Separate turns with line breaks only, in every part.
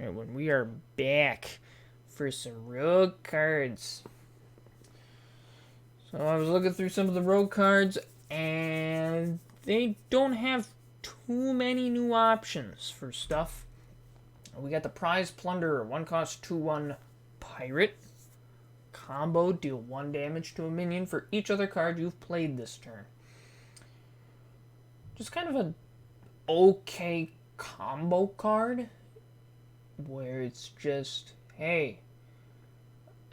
Alright, when we are back for some rogue cards. So I was looking through some of the rogue cards, and they don't have too many new options for stuff. We got the Prize Plunderer, 1 cost 2/1 Pirate. Combo, deal 1 damage to a minion for each other card you've played this turn. Just kind of an okay combo card, where it's just, hey,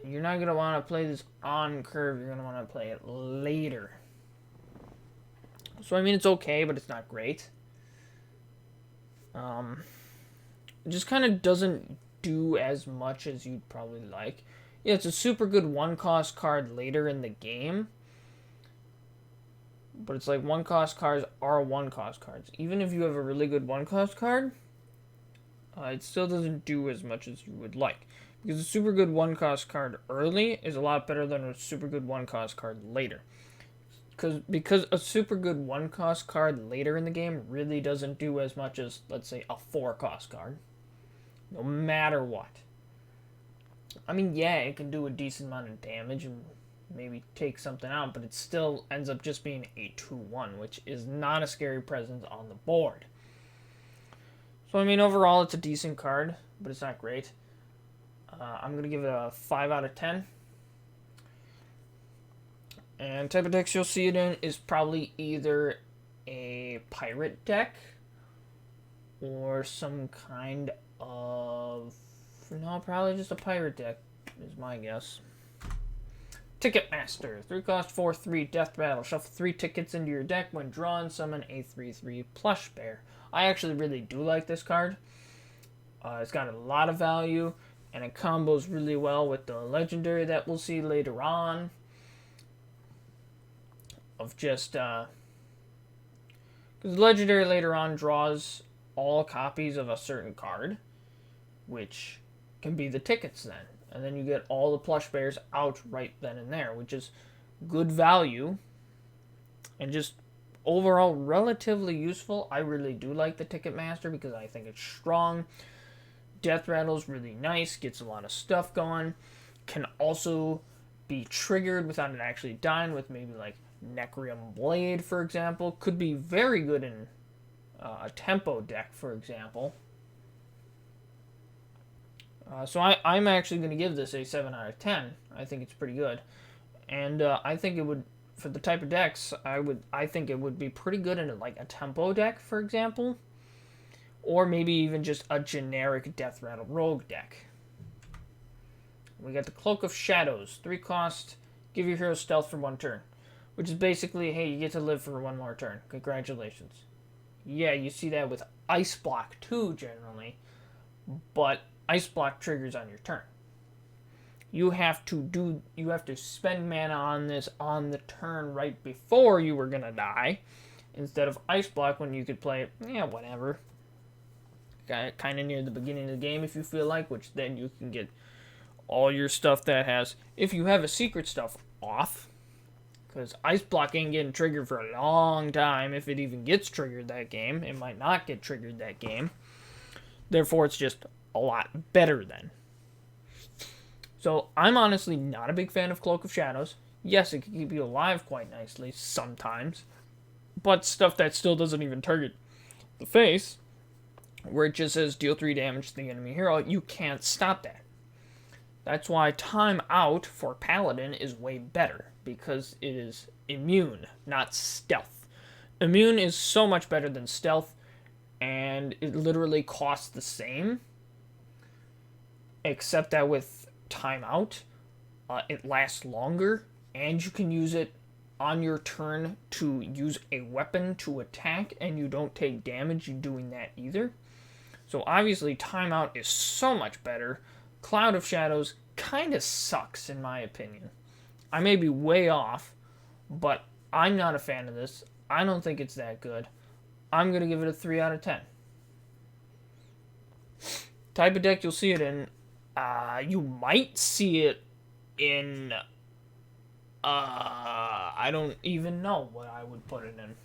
you're not going to want to play this on curve, you're going to want to play it later. So, I mean, it's okay, but it's not great. It just kind of doesn't do as much as you'd probably like. Yeah, it's a super good 1-cost card later in the game, but it's like 1-cost cards are 1-cost cards. Even if you have a really good 1-cost card, it still doesn't do as much as you would like. Because a super good 1-cost card early is a lot better than a super good 1-cost card later. Because a super good 1-cost card later in the game really doesn't do as much as, let's say, a 4-cost card. No matter what. I mean, yeah, it can do a decent amount of damage and maybe take something out, but it still ends up just being a 2/1, which is not a scary presence on the board. So, I mean, overall, it's a decent card, but it's not great. I'm going to give it a 5 out of 10. And type of decks you'll see it in is probably either a pirate deck or some kind of... No, probably just a pirate deck is my guess. Ticketmaster. 3 cost 4/3 Death Battle. Shuffle 3 tickets into your deck. When drawn, summon a 3/3 Plush Bear. I actually really do like this card. It's got a lot of value, and it combos really well with the legendary that we'll see later on. Of just, because the legendary later on draws all copies of a certain card, which can be the tickets then. And then you get all the plush bears out right then and there, which is good value and just overall relatively useful. I really do like the Ticketmaster because I think it's strong. Death Rattle's really nice, gets a lot of stuff going. Can also be triggered without it actually dying with maybe like Necrium Blade, for example. Could be very good in a tempo deck, for example. So I'm actually going to give this a 7 out of 10. I think it's pretty good. And I think it would, for the type of decks, I think it would be pretty good in like a tempo deck, for example. Or maybe even just a generic Death Rattle Rogue deck. We got the Cloak of Shadows. 3 cost, give your hero stealth for 1 turn. Which is basically, hey, you get to live for 1 more turn. Congratulations. Yeah, you see that with Ice Block too, generally. But Ice Block triggers on your turn. You have to spend mana on this on the turn right before you were gonna die, instead of Ice Block when you could play it, yeah, whatever. Kind of near the beginning of the game if you feel like, which then you can get all your stuff that has, if you have a secret stuff, off. Because Ice Block ain't getting triggered for a long time, if it even gets triggered that game. It might not get triggered that game. Therefore, it's just a lot better then. So, I'm honestly not a big fan of Cloak of Shadows. Yes, it can keep you alive quite nicely sometimes. But stuff that still doesn't even target the face, where it just says deal 3 damage to the enemy hero, you can't stop that. That's why Time Out for Paladin is way better, because it is immune, not stealth. Immune is so much better than stealth, and it literally costs the same, except that with Time Out, it lasts longer, and you can use it on your turn to use a weapon to attack, and you don't take damage doing that either. So obviously, Time Out is so much better. Cloud of Shadows kind of sucks, in my opinion. I may be way off, but I'm not a fan of this. I don't think it's that good. I'm going to give it a 3 out of 10. Type of deck you'll see it in. You might see it in... I don't even know what I would put it in.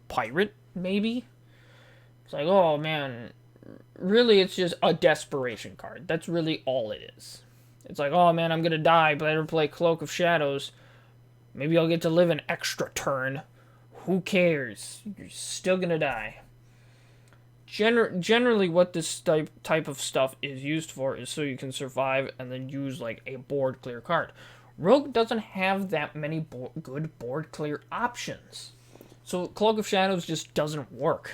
Pirate, maybe? It's like, oh man, really it's just a desperation card. That's really all it is. It's like, oh man, I'm gonna die, better play Cloak of Shadows. Maybe I'll get to live an extra turn. Who cares? You're still gonna die. Generally, what this type of stuff is used for is so you can survive and then use like a board clear card. Rogue doesn't have that many good board clear options. So Cloak of Shadows just doesn't work.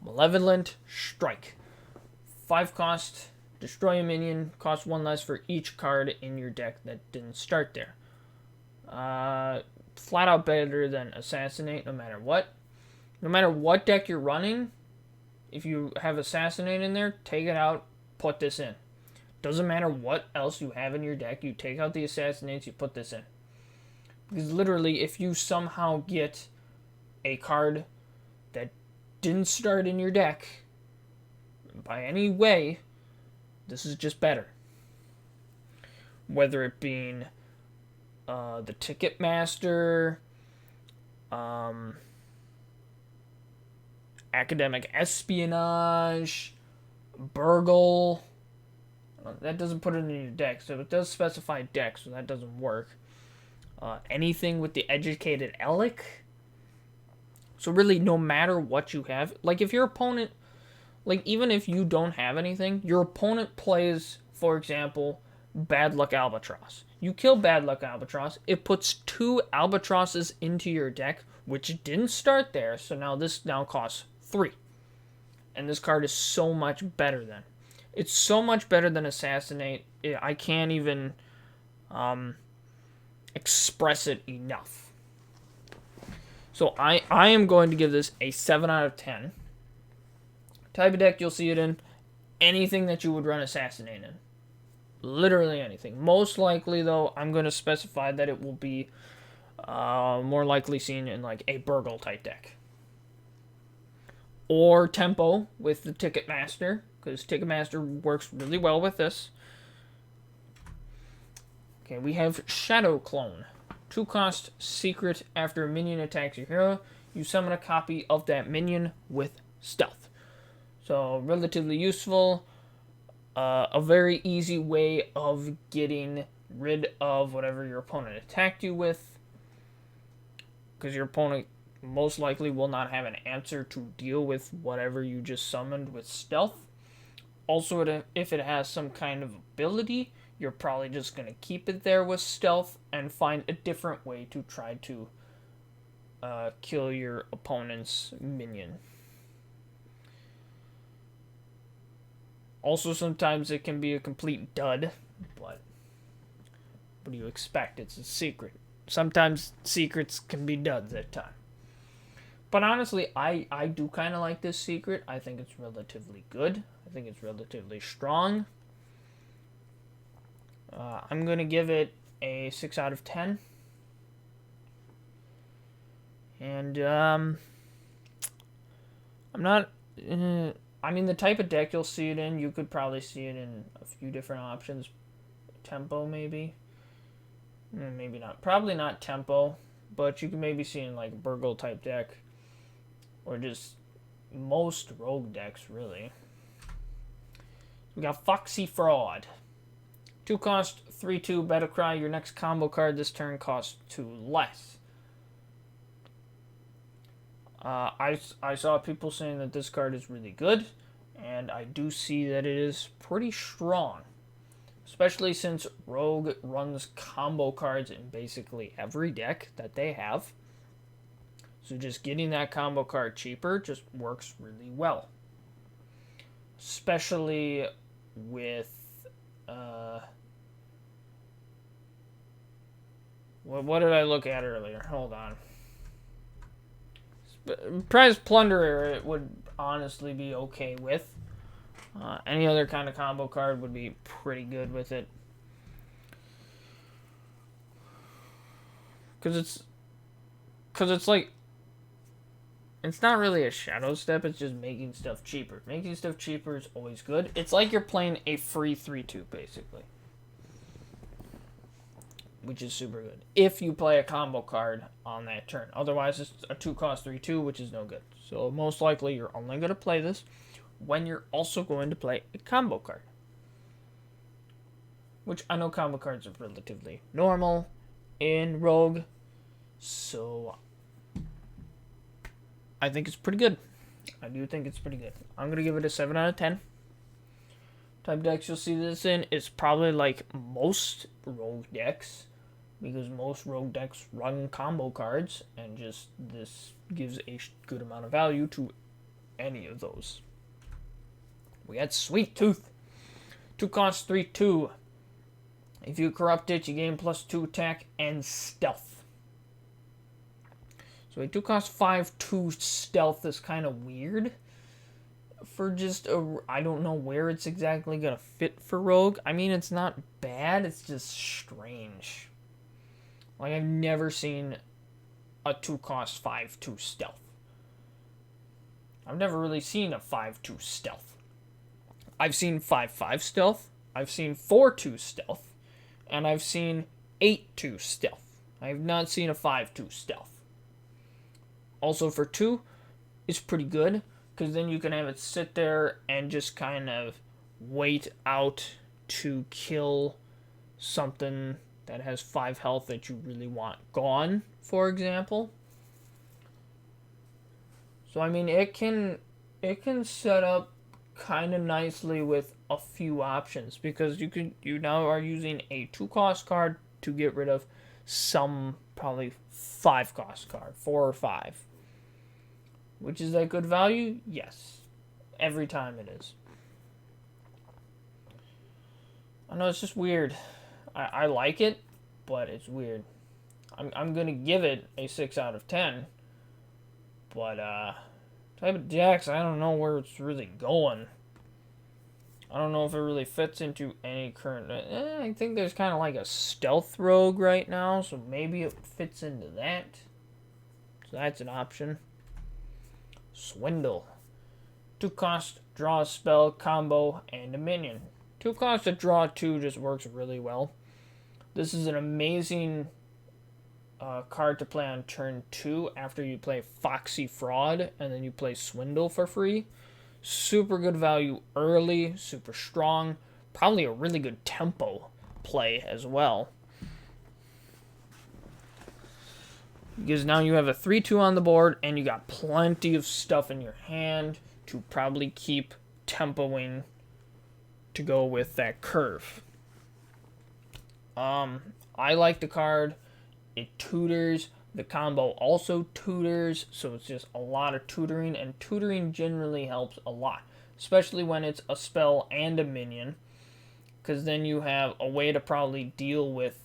Malevolent Strike. 5 cost, destroy a minion, cost 1 less for each card in your deck that didn't start there. Flat out better than Assassinate no matter what. No matter what deck you're running, if you have Assassinate in there, take it out, put this in. Doesn't matter what else you have in your deck, you take out the Assassinates, you put this in. Because literally, if you somehow get a card that didn't start in your deck, by any way, this is just better. Whether it being the Ticketmaster, Academic Espionage, Burgle. That doesn't put it in your deck, so it does specify deck, so that doesn't work. Anything with the Educated Elic. So really, no matter what you have, like if your opponent, like even if you don't have anything, your opponent plays, for example, Bad Luck Albatross. You kill Bad Luck Albatross, it puts 2 Albatrosses into your deck, which didn't start there, so now this now costs 3. And this card is so much better than. It's so much better than Assassinate. I can't even express it enough. So I am going to give this a 7 out of 10. Type of deck you'll see it in. Anything that you would run Assassinate in. Literally anything. Most likely, though, I'm going to specify that it will be more likely seen in like a Burgle type deck. Or Tempo with the Ticketmaster, because Ticketmaster works really well with this. Okay, we have Shadow Clone. 2 cost, secret. After a minion attacks your hero, you summon a copy of that minion with stealth. So, relatively useful. A very easy way of getting rid of whatever your opponent attacked you with. Because your opponent most likely will not have an answer to deal with whatever you just summoned with stealth. Also, if it has some kind of ability, you're probably just going to keep it there with stealth and find a different way to try to kill your opponent's minion. Also, sometimes it can be a complete dud, but what do you expect? It's a secret. Sometimes secrets can be duds at times. But honestly, I do kind of like this secret. I think it's relatively good. I think it's relatively strong. I'm going to give it a 6 out of 10. And I'm not... I mean, the type of deck you'll see it in, you could probably see it in a few different options. Tempo, maybe. Maybe not. Probably not Tempo, but you can maybe see it in like a Burgle type deck. Or just most rogue decks, really. We got Foxy Fraud. 2 cost, 3/2, Battlecry. Your next combo card this turn costs 2 less. I saw people saying that this card is really good, and I do see that it is pretty strong. Especially since Rogue runs combo cards in basically every deck that they have. So just getting that combo card cheaper just works really well. Especially with... what did I look at earlier? Hold on. Prize Plunderer it would honestly be okay with. Any other kind of combo card would be pretty good with it. Because it's like... It's not really a shadow step, it's just making stuff cheaper. Making stuff cheaper is always good. It's like you're playing a free 3/2, basically. Which is super good. If you play a combo card on that turn. Otherwise, it's a 2 cost 3/2, which is no good. So most likely you're only going to play this when you're also going to play a combo card. Which I know combo cards are relatively normal in Rogue. So I think it's pretty good. I do think it's pretty good. I'm going to give it a 7 out of 10. Type decks you'll see this in is probably like most Rogue decks, because most Rogue decks run combo cards, and just this gives a good amount of value to any of those. We had Sweet Tooth. 2 cost 3/2. If you corrupt it, you gain +2 attack and stealth. So a 2 cost 5/2 stealth is kind of weird for just a... I don't know where it's exactly going to fit for Rogue. I mean, it's not bad, it's just strange. Like, I've never seen a 2 cost 5/2 stealth. I've never really seen a 5/2 stealth. I've seen 5/5 stealth, I've seen 4/2 stealth, and I've seen 8/2 stealth. I have not seen a 5/2 stealth. Also for 2, it's pretty good, because then you can have it sit there and just kind of wait out to kill something that has 5 health that you really want gone, for example. So I mean, it can set up kind of nicely with a few options, because you now are using a 2 cost card to get rid of some probably 5 cost card, 4 or 5. Which is that good value? Yes. Every time it is. I know it's just weird. I like it, but it's weird. I'm gonna give it a 6 out of 10. But type of decks, I don't know where it's really going. I don't know if it really fits into any current... I think there's kind of like a stealth rogue right now, so maybe it fits into that. So that's an option. Swindle. 2 cost, draw a spell, combo, and a minion. 2 cost to draw 2 just works really well. This is an amazing card to play on turn 2 after you play Foxy Fraud, and then you play Swindle for free. Super good value early, super strong. Probably a really good tempo play as well. Because now you have a 3/2 on the board, and you got plenty of stuff in your hand to probably keep tempoing to go with that curve. I like the card. It tutors. The combo also tutors, so it's just a lot of tutoring, and tutoring generally helps a lot, especially when it's a spell and a minion, because then you have a way to probably deal with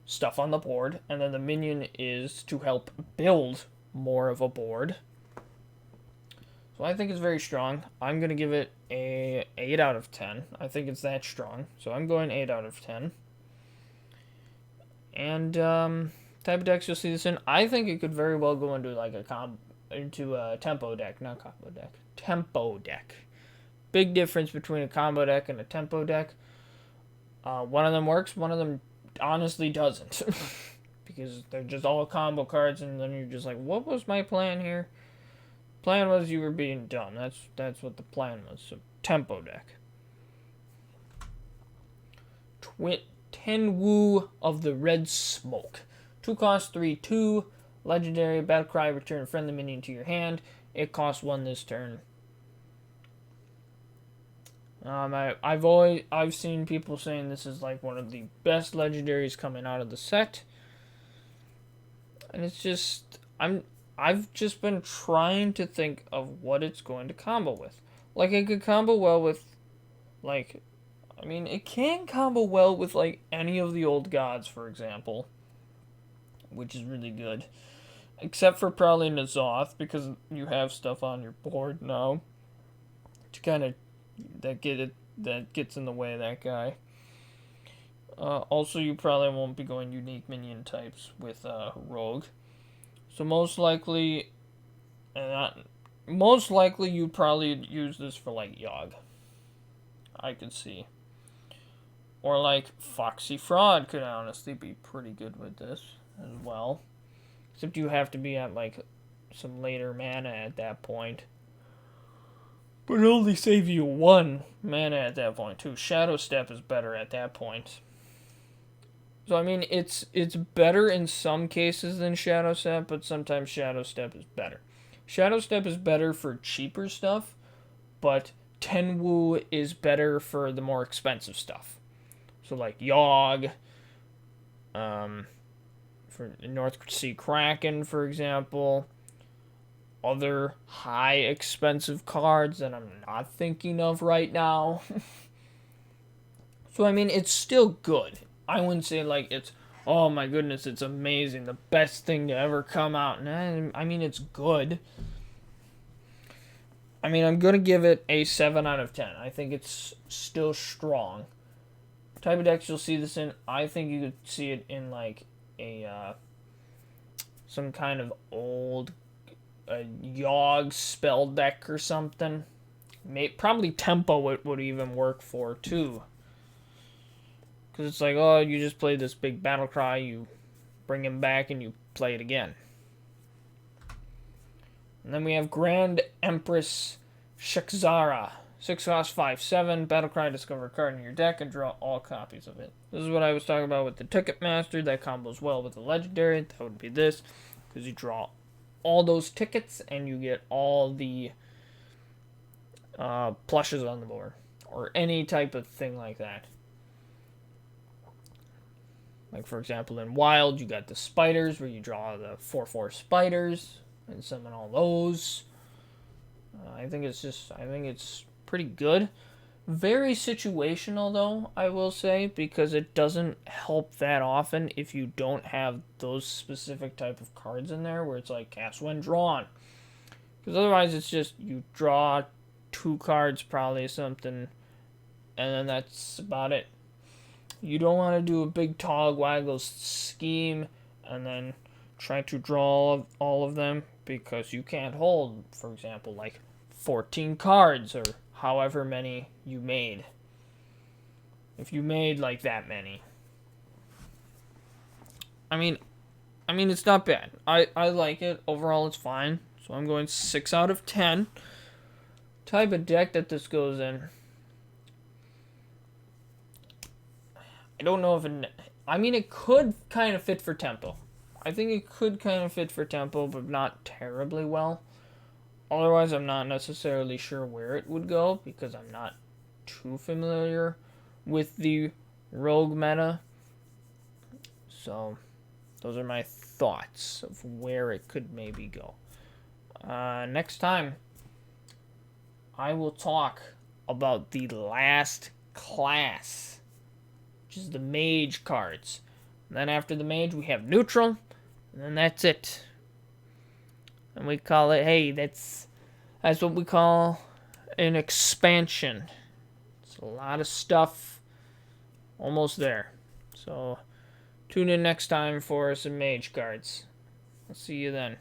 stuff on the board, and then the minion is to help build more of a board. So I think it's very strong. I'm going to give it a 8 out of 10. I think it's that strong, so I'm going 8 out of 10. And type of decks you'll see this in, I think it could very well go into like a tempo deck, not combo deck. Tempo deck. Big difference between a combo deck and a tempo deck. One of them works, one of them honestly doesn't. Because they're just all combo cards, and then you're just like, what was my plan here? Plan was you were being dumb. That's what the plan was. So tempo deck. Tenwu of the Red Smoke. 2 cost 3/2. Legendary Battlecry, return a friendly minion to your hand. It costs 1 this turn. I've seen people saying this is like one of the best legendaries coming out of the set. And it's just I've just been trying to think of what it's going to combo with. Like, it could combo well with, like, I mean, it can combo well with like any of the old gods, for example, which is really good. Except for probably N'Zoth, because you have stuff on your board now to kind of that gets in the way of that guy. Also, you probably won't be going unique minion types with Rogue, so most likely you'd probably use this for like Yogg. I could see, or like Foxy Fraud could honestly be pretty good with this as well. Except you have to be at like some later mana at that point. But it only save you 1 mana at that point, too. Shadow Step is better at that point. So, I mean, it's better in some cases than Shadow Step, but sometimes Shadow Step is better. Shadow Step is better for cheaper stuff, but Tenwu is better for the more expensive stuff. So, like Yogg, for North Sea Kraken, for example. Other high expensive cards that I'm not thinking of right now. So, I mean, it's still good. I wouldn't say, like, it's, oh my goodness, it's amazing, the best thing to ever come out. Nah, I mean, it's good. I mean, I'm going to give it a 7 out of 10. I think it's still strong. Type of decks you'll see this in, I think you could see it in, like, a, some kind of old Yogg spell deck or something. Probably Tempo would even work for, too. Because it's like, oh, you just play this big battle cry, you bring him back, and you play it again. And then we have Grand Empress Shikzara. 6 cost 5/7. Battlecry, discover a card in your deck and draw all copies of it. This is what I was talking about with the Ticketmaster. That combos well with the Legendary. That would be this. Because you draw all those tickets and you get all the plushes on the board. Or any type of thing like that. Like, for example, in Wild, you got the spiders, where you draw the 4/4 spiders and summon all those. I think it's pretty good. Very situational, though, I will say, because it doesn't help that often if you don't have those specific type of cards in there, where it's like cast when drawn. Because otherwise, it's just you draw 2 cards, probably something, and then that's about it. You don't want to do a big tog waggle scheme and then try to draw all of them, because you can't hold, for example, like 14 cards or however many you made. If you made like that many. I mean it's not bad. I like it. Overall it's fine. So I'm going 6 out of 10. Type of deck that this goes in. I don't know if it could kind of fit for Tempo. I think it could kind of fit for Tempo, but not terribly well. Otherwise, I'm not necessarily sure where it would go, because I'm not too familiar with the Rogue meta. So, those are my thoughts of where it could maybe go. Next time, I will talk about the last class, which is the Mage cards. And then after the Mage, we have Neutral, and then that's it. And we call it, hey, that's what we call an expansion. It's a lot of stuff almost there. So tune in next time for some Mage cards. I'll see you then.